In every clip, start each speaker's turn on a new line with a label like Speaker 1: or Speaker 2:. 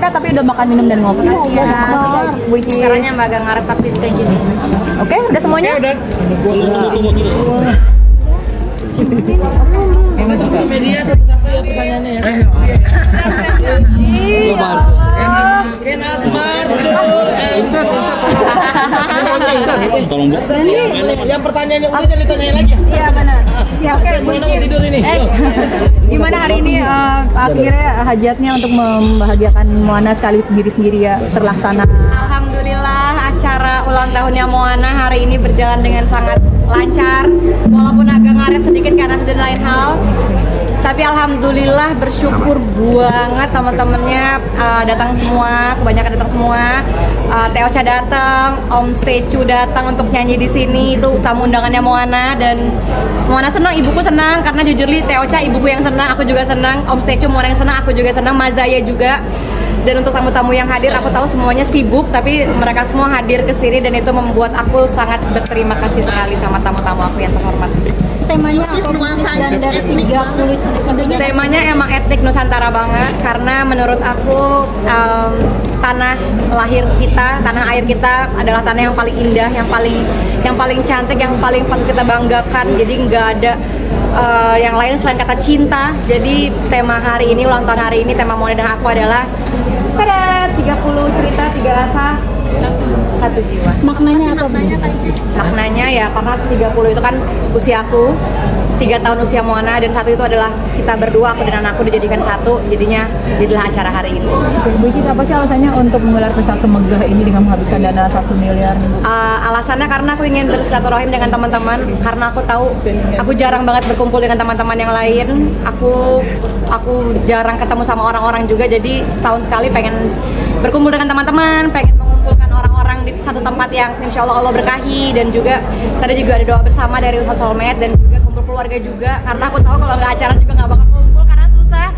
Speaker 1: kita tapi udah makan minum dan ngobrol.
Speaker 2: Makasih
Speaker 1: Bu Icis.
Speaker 2: Caranya Mbak agak ngaret tapi thank you so much.
Speaker 1: Oke, udah semuanya?
Speaker 3: Udah.
Speaker 4: Media satu-satu ya pertanyaannya ya. Skena smart.
Speaker 3: Tolong Bu.
Speaker 4: Yang pertanyaannya udah jadi tanyain lagi ya.
Speaker 1: Iya benar. Siap. Oke, Bu
Speaker 4: Gimana
Speaker 1: Icis.
Speaker 4: mau tidur ini?
Speaker 1: Gimana hari ini akhirnya hajatnya untuk membahagiakan Moana sekaligus diri sendiri ya terlaksana?
Speaker 2: Alhamdulillah acara ulang tahunnya Moana hari ini berjalan dengan sangat lancar, walaupun agak ngaret sedikit karena sudah lain hal. Tapi alhamdulillah bersyukur banget teman-temannya datang semua, kebanyakan datang semua. Teocha datang, Om Stecu datang untuk nyanyi di sini, itu tamu undangannya Moana dan Moana senang, ibuku senang karena jujur li Teocha ibuku yang senang, aku juga senang. Om Stecu Moana yang senang, aku juga senang, Mazaya juga. Dan untuk tamu-tamu yang hadir, aku tahu semuanya sibuk, tapi mereka semua hadir ke sini dan itu membuat aku sangat berterima kasih sekali sama tamu-tamu aku yang terhormat.
Speaker 5: Temanya apa? Dan dari 30
Speaker 2: Temanya emang etnik Nusantara banget karena menurut aku tanah lahir kita, tanah air kita adalah tanah yang paling indah, yang paling cantik, yang paling kita banggakan. Jadi nggak ada yang lain selain kata cinta. Jadi tema hari ini, ulang tahun hari ini, tema Moana dan aku adalah pada 30 cerita, 3 rasa, satu jiwa.
Speaker 5: Maknanya apa?
Speaker 2: Maknanya ya karena 30 itu kan usiaku, 3 tahun usia Moana, dan satu itu adalah kita berdua, aku dan anakku dijadikan satu, jadilah acara hari ini.
Speaker 1: Bu Icis, apa sih alasannya untuk menggelar pesta semegah ini dengan menghabiskan dana 1 miliar?
Speaker 2: Alasannya karena aku ingin bersilaturahim dengan teman-teman, karena aku tahu aku jarang banget berkumpul dengan teman-teman yang lain. Aku jarang ketemu sama orang-orang juga, jadi setahun sekali pengen berkumpul dengan teman-teman, pengen mengumpulkan orang-orang di satu tempat yang insya Allah berkahi. Dan juga tadi juga ada doa bersama dari Ustadz Solmed dan juga kumpul keluarga juga, karena aku tahu kalau nggak acara juga nggak bakal kumpul karena susah.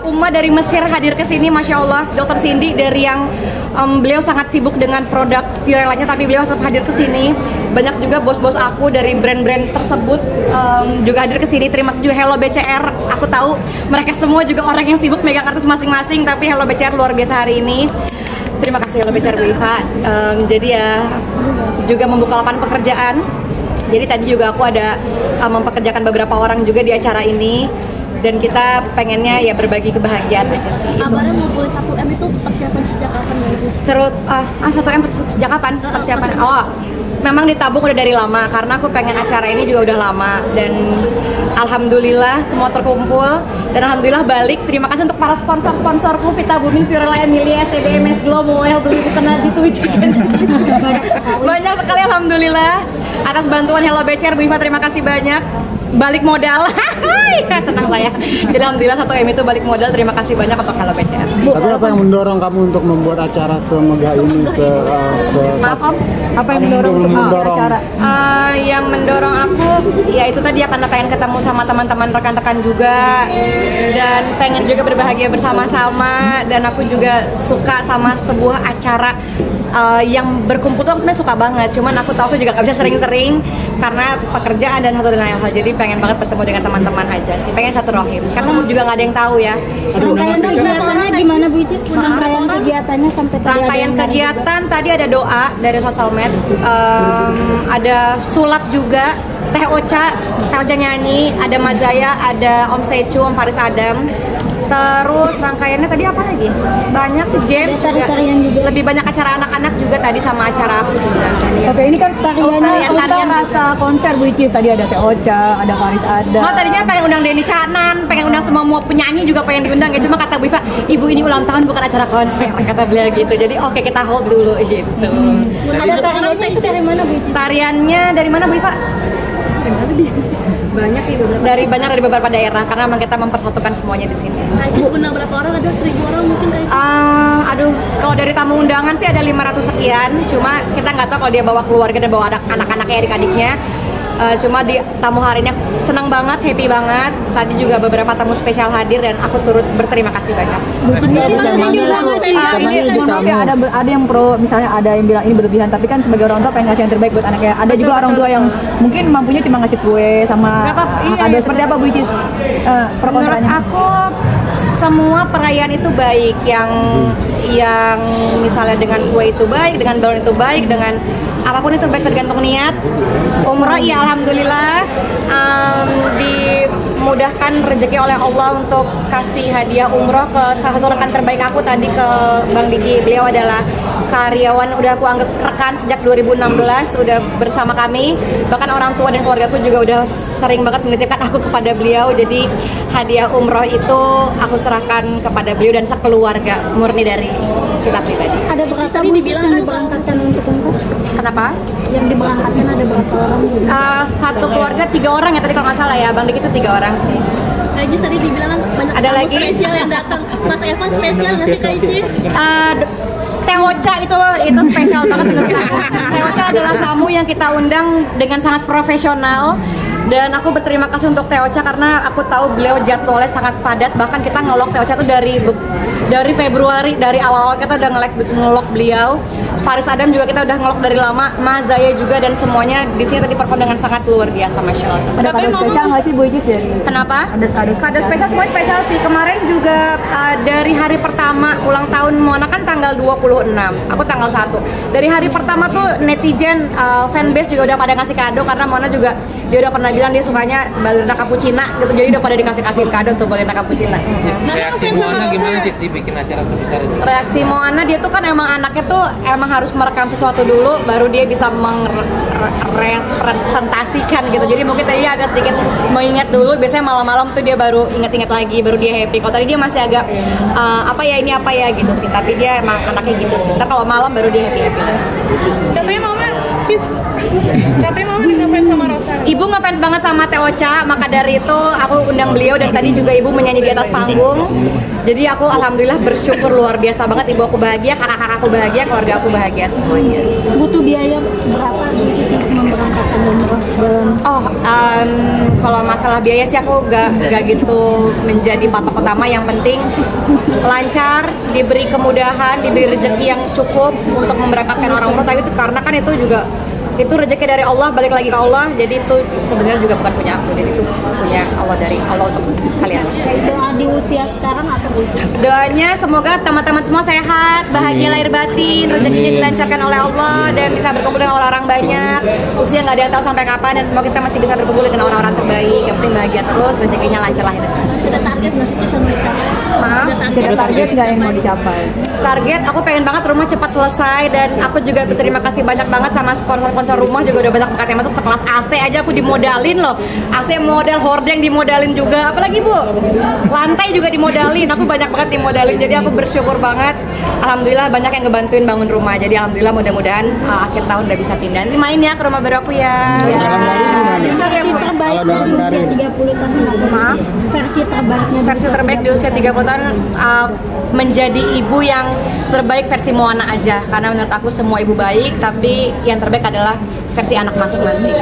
Speaker 2: Uma dari Mesir hadir ke sini, masya Allah. Dr. Cindy dari yang beliau sangat sibuk dengan produk Purellanya, tapi beliau tetap hadir ke sini. Banyak juga bos-bos aku dari brand-brand tersebut juga hadir ke sini. Terima kasih juga Hello BCR. Aku tahu mereka semua juga orang yang sibuk megang artis masing-masing, tapi Hello BCR luar biasa hari ini. Terima kasih Hello BCR Bu Iva. Jadi ya juga membuka lapangan pekerjaan. Jadi tadi juga aku ada mempekerjakan beberapa orang juga di acara ini. Dan kita pengennya ya berbagi kebahagiaan aja sih.
Speaker 5: Kabarnya ngumpulin 1M itu persiapan sejak kapan ya Bu?
Speaker 2: 1M sejak kapan? Persiapan? Oh, memang ditabung udah dari lama karena aku pengen acara ini juga udah lama, dan alhamdulillah semua terkumpul dan alhamdulillah balik. Terima kasih untuk para sponsor-sponsorku, Vita Booming, Purella Emilia, CDMS Glow, Moel, Beli Kenal G2. Banyak sekali alhamdulillah atas bantuan Hello BCR Bu Iva, terima kasih banyak. Balik modal. Senang saya. Jadi alhamdulillah 1M itu balik modal. Terima kasih banyak untuk Hello BCR.
Speaker 6: Tapi apa yang mendorong kamu untuk membuat acara semegah ini?
Speaker 2: Maaf Om,
Speaker 1: Apa yang mendorong untuk acara?
Speaker 2: yang mendorong aku ya itu tadi ya, karena pengen ketemu sama teman-teman rekan-rekan juga dan pengen juga berbahagia bersama-sama. Dan aku juga suka sama sebuah acara yang berkumpul tuh, aku sebenarnya suka banget. Cuman aku tahu aku juga gak bisa sering-sering karena pekerjaan dan satu dan lain hal. Jadi pengen banget bertemu dengan teman-teman aja sih, pengen satu rohim karena umur juga nggak ada yang tahu ya.
Speaker 5: Kegiatannya gimana Bu Icis? Rangkaian kegiatannya sampai tadi
Speaker 2: Rangkaian kegiatan tadi ada doa dari Sosial Med, ada sulap juga, Teh Ocha nyanyi, ada Mazaya, ada Om Stecu, Om Faris Adam. Terus rangkaiannya tadi apa lagi? Banyak sih, games juga. Lebih banyak acara anak-anak juga tadi sama acara aku juga.
Speaker 1: Oke, ini kan tarian rasa konser Bu Icis. Tadi ada Teh Ocha, ada Faris Adam.
Speaker 2: Oh, tadinya pengen undang Denny Canan, pengen undang semua penyanyi juga pengen diundang ya. Cuma kata Bu Iva, ibu ini ulang tahun bukan acara konser, kata beliau gitu. Jadi oke, kita hold dulu gitu.
Speaker 5: Ada tariannya itu dari mana Bu Icis?
Speaker 2: Tariannya dari mana Bu Iva? Banyak dari beberapa daerah karena memang kita mempersatukan semuanya di sini.
Speaker 5: Icis undang berapa orang? Ada 1000 orang mungkin Kak Icis?
Speaker 2: Aduh, kalau dari tamu undangan sih ada 500 sekian. Cuma kita nggak tahu kalau dia bawa keluarga dan bawa anak-anaknya, adik-adiknya. Cuma di tamu hari ini senang banget, happy banget. Tadi juga beberapa tamu spesial hadir dan aku turut berterima kasih banyak.
Speaker 1: Ada yang pro, misalnya ada yang bilang ini berlebihan, tapi kan sebagai orang tua pengen ngasih yang terbaik buat anaknya. Ada juga orang tua yang mungkin mampunya cuma ngasih kue sama kado. Seperti apa Bu Icis?
Speaker 2: Menurut aku semua perayaan itu baik, yang misalnya dengan kue itu baik, dengan balon itu baik, dengan apapun itu baik, tergantung niat. Umroh ya alhamdulillah dimudahkan rezeki oleh Allah untuk kasih hadiah umroh ke salah satu rekan terbaik aku tadi, ke Bang Diki. Beliau adalah karyawan, udah aku anggap rekan sejak 2016, udah bersama kami. Bahkan orang tua dan keluarga aku juga udah sering banget menitipkan aku kepada beliau. Jadi hadiah umroh itu aku serahkan kepada beliau dan sekeluarga, murni dari kita pribadi.
Speaker 5: Ada berapa yang diberangkatkan untuk umroh?
Speaker 2: Kenapa?
Speaker 5: Yang diberangkatkan ada berapa orang?
Speaker 2: Satu keluarga 3 orang ya tadi kalau nggak salah ya, Bang Dik itu 3 orang sih.
Speaker 7: Kak Icis tadi dibilang kan banyak
Speaker 2: Ada
Speaker 7: tamu
Speaker 2: lagi?
Speaker 7: spesial yang datang. Mas Evan spesial nggak sih Kak Icis?
Speaker 2: Teh Ocha itu spesial banget menurut aku. Teh Ocha adalah tamu yang kita undang dengan sangat profesional. Dan aku berterima kasih untuk Teh Ocha karena aku tahu beliau jadwalnya sangat padat. Bahkan kita ngelok Teh Ocha tuh dari Februari, dari awal-awal kita udah ngelok beliau. Faris Adam juga kita udah ngelok dari lama, Mas Zaya juga, dan semuanya di sini tadi perform dengan sangat luar biasa, Masya Allah.
Speaker 1: Ada kado spesial nggak sih Bu Icis dari?
Speaker 2: Kenapa?
Speaker 1: Ada kado
Speaker 2: Spesial, semuanya spesial sih. Kemarin juga dari hari pertama ulang tahun Moana kan tanggal 26, aku tanggal 1. Dari hari pertama tuh netizen, fanbase juga udah pada ngasih kado karena Moana juga dia udah pernah bilang dia sukanya balerina cappuccina gitu, jadi udah pada dikasih kado tuh balerina cappuccina.
Speaker 3: Reaksi Moana gimana Cis dibikin acara sebesar itu?
Speaker 2: Reaksi Moana, dia tuh kan emang anaknya tuh emang harus merekam sesuatu dulu baru dia bisa merepresentasikan gitu. Jadi mungkin tadi dia agak sedikit mengingat dulu, biasanya malam-malam tuh dia baru ingat-ingat lagi, baru dia happy. Kalau tadi dia masih agak apa ya gitu sih, tapi dia emang anaknya gitu sih. Ntar kalau malam baru dia happy.
Speaker 8: Katanya mama, Cis, katanya mama ngefans sama Rosa.
Speaker 2: Ibu ngefans banget sama Teh Ocha, maka dari itu aku undang beliau dan tadi juga ibu menyanyi di atas panggung. Jadi aku alhamdulillah bersyukur luar biasa banget, ibu aku bahagia, kakak-kakak aku bahagia, keluarga aku bahagia semuanya.
Speaker 5: Butuh biaya berapa untuk memberangkatkan umroh?
Speaker 2: Kalau masalah biaya sih aku gak gitu menjadi patok utama. Yang penting lancar, diberi kemudahan, diberi rezeki yang cukup untuk memberangkatkan orang umroh. Tapi itu karena kan itu juga itu rezeki dari Allah, balik lagi ke Allah. Jadi itu sebenarnya juga bukan punya aku, jadi itu punya Allah, dari Allah untuk kalian.
Speaker 5: Doa di usia sekarang atau
Speaker 2: Doanya semoga teman-teman semua sehat, bahagia lahir batin, rezekinya dilancarkan oleh Allah dan bisa berkumpul dengan orang-orang banyak. Usia nggak ada yang tahu sampai kapan, dan semoga kita masih bisa berkumpul dengan orang-orang terbaik. Yang penting bahagia terus, rezekinya lancar lahir batin.
Speaker 7: Sudah target nggak sih Cis sama dicapai?
Speaker 2: Maaf,
Speaker 1: Ada target nggak yang mau dicapai?
Speaker 2: target aku pengen banget rumah cepat selesai, dan aku juga berterima kasih banyak banget sama sponsor rumah, juga udah banyak banget yang masuk. Sekelas AC aja aku dimodalin loh, AC model hordeng dimodalin juga, apalagi Bu, lantai juga dimodalin, aku banyak banget dimodalin. Jadi aku bersyukur banget, alhamdulillah banyak yang ngebantuin bangun rumah. Jadi alhamdulillah mudah-mudahan akhir tahun udah bisa pindah. Nanti main ya ke rumah baru aku ya.
Speaker 6: Dalam karir gimana?
Speaker 5: versi terbaik
Speaker 6: Kalau dalam
Speaker 5: di usia
Speaker 6: karir.
Speaker 5: 30 tahun apa?
Speaker 2: Maaf? Versi terbaik di usia 30 tahun menjadi ibu yang terbaik versi Moana aja, karena menurut aku semua ibu baik, tapi yang terbaik adalah versi anak masing-masing.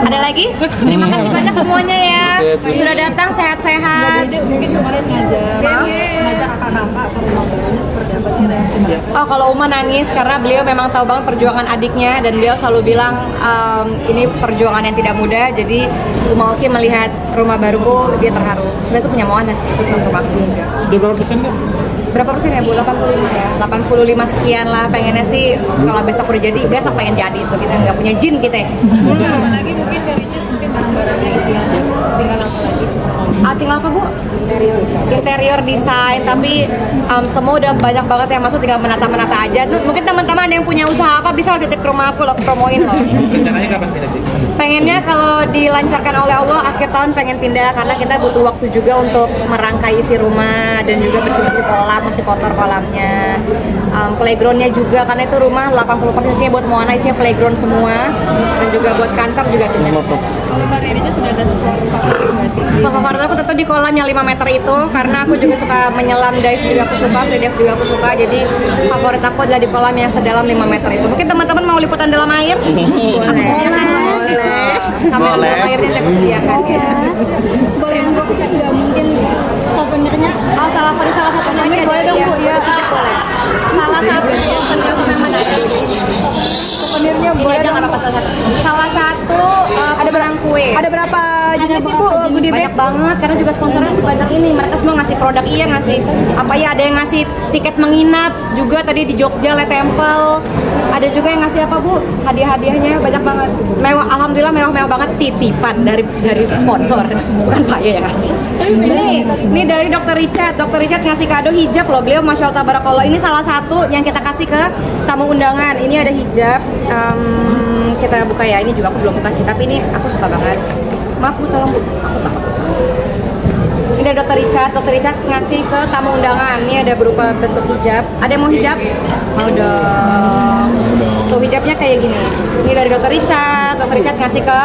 Speaker 2: Ada lagi? Terima kasih banyak semuanya ya, sudah datang sehat-sehat.
Speaker 1: Mungkin kemarin ngajak kakak-kakak ke rumah barunya, seperti apa sih reaksinya?
Speaker 2: Oh, kalau Uma nangis karena beliau memang tahu banget perjuangan adiknya, dan beliau selalu bilang ini perjuangan yang tidak mudah. Jadi Uma Oki melihat rumah baruku, dia terharu. Sebenarnya itu punya Moana sih, itu rumahku juga.
Speaker 3: Sudah berapa persen Kak?
Speaker 2: Berapa persen ya Bu? 85 ya? 85 sekian lah. Pengennya sih kalau besok udah jadi, besok pengen jadi itu. Kita nggak punya jin kita.
Speaker 1: Sama lagi mungkin dari Cis, mungkin barang-barangnya isinya tinggal apa lagi sih?
Speaker 2: Tinggal apa Bu? Interior desain, tapi semua udah banyak banget yang masuk, tinggal menata-menata aja. Tuh, mungkin teman-teman ada yang punya usaha apa bisa titip ke rumah aku, loh, promoin loh.
Speaker 3: Rencananya kapan pindah Cis?
Speaker 2: Pengennya kalau dilancarkan oleh Allah akhir tahun pengen pindah, karena kita butuh waktu juga untuk merangkai isi rumah dan juga bersih-bersih kolam, masih kotor kolamnya. Playgroundnya juga, karena itu rumah 80% isinya buat Moana, isinya playground semua, dan juga buat kantor juga pindah.
Speaker 1: Kalau Mbak Rini sudah ada spot favorit nggak sih?
Speaker 2: Spot favorit aku tentu di kolam yang 5 meter itu, karena aku juga suka menyelam, dive juga aku suka, free dive juga aku suka. Jadi favorit aku adalah di kolam yang sedalam 5 meter itu. Mungkin teman-teman mau liputan dalam air? Aku sediakan, boleh. Kamera dalam airnya saya sediakan ya.
Speaker 5: Boleh untuk nggak mungkin souvenirnya?
Speaker 2: Oh, salah satunya aja boleh dong Bu ya. Boleh. Salah satu souvenirnya boleh aja nggak apa-apa. Salah satu ada barang kue.
Speaker 1: Ada berapa jenis sih Bu goodie
Speaker 2: juga sponsornya sebanyak ini. Mereka semua ngasih produk, iya ngasih apa ya, ada yang ngasih tiket menginap juga tadi di Jogja Le Temple. Ada juga yang ngasih apa Bu? Hadiah-hadiahnya banyak banget. Mewah, alhamdulillah mewah-mewah banget, titipan dari sponsor. Bukan saya yang ngasih. Ini dari Dr. Richard. Dr. Richard ngasih kado hijab loh. Beliau Masya Allah Tabarakallah. Ini salah satu yang kita kasih ke tamu undangan. Ini ada hijab. Kita buka ya. Ini juga aku belum buka sih, tapi ini aku suka banget. Maaf Bu, tolong Bu. Aku takut. Ini ada Dr. Richard. Dr. Richard ngasih ke tamu undangan. Ini ada berupa bentuk hijab. Ada yang mau hijab? Mau dong. Tuh hijabnya kayak gini. Ini dari Dr. Richard. Dr. Richard ngasih ke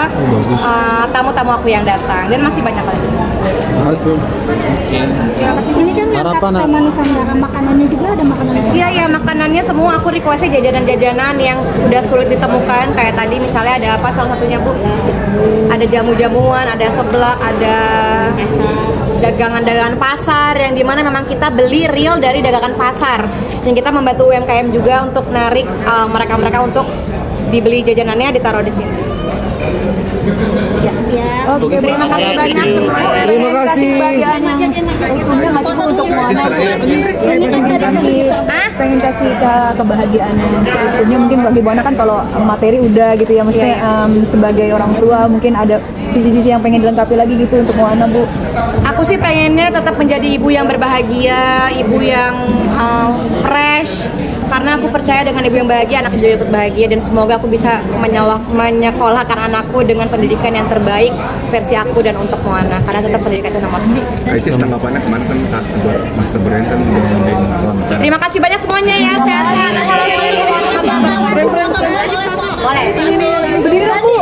Speaker 2: tamu-tamu aku yang datang. Dan masih banyak lagi.
Speaker 6: Oke.
Speaker 5: Ini kan
Speaker 6: Harapan,
Speaker 5: Taman Nusantara, makanannya juga ada makanan.
Speaker 2: Iya, makanannya semua aku requestnya jajanan-jajanan yang udah sulit ditemukan. Kayak tadi misalnya ada apa salah satunya Bu? Ada jamu-jamuan, ada seblak, ada dagangan-dagangan pasar yang dimana memang kita beli real dari dagangan pasar. Yang kita membantu UMKM juga untuk narik mereka-mereka untuk dibeli jajanannya ditaruh di sini. Ya.
Speaker 1: Oke,
Speaker 2: Terima kasih banyak semua.
Speaker 4: Terima kasih.
Speaker 1: Tentunya masih untuk Moana. Pengen kasih kebahagiaan tentunya mungkin bagi Moana kan kalau materi udah gitu ya, maksudnya sebagai orang tua mungkin ada sisi-sisi yang pengen dilengkapi lagi gitu untuk Moana Bu.
Speaker 2: Aku sih pengennya tetap menjadi ibu yang berbahagia, ibu yang fresh. Karena aku percaya dengan ibu yang bahagia, anak juga ikut bahagia. Dan semoga aku bisa menyekolahkan anakku dengan pendidikan yang terbaik versi aku dan untuk Moana. Karena tetap pendidikan itu nomor satu.
Speaker 9: Itu tanggapannya kemarin kan Master Brand kan mengundang selamat.
Speaker 2: Terima kasih banyak semuanya ya, sehat-sehat. Boleh.
Speaker 1: Berdiri Bu.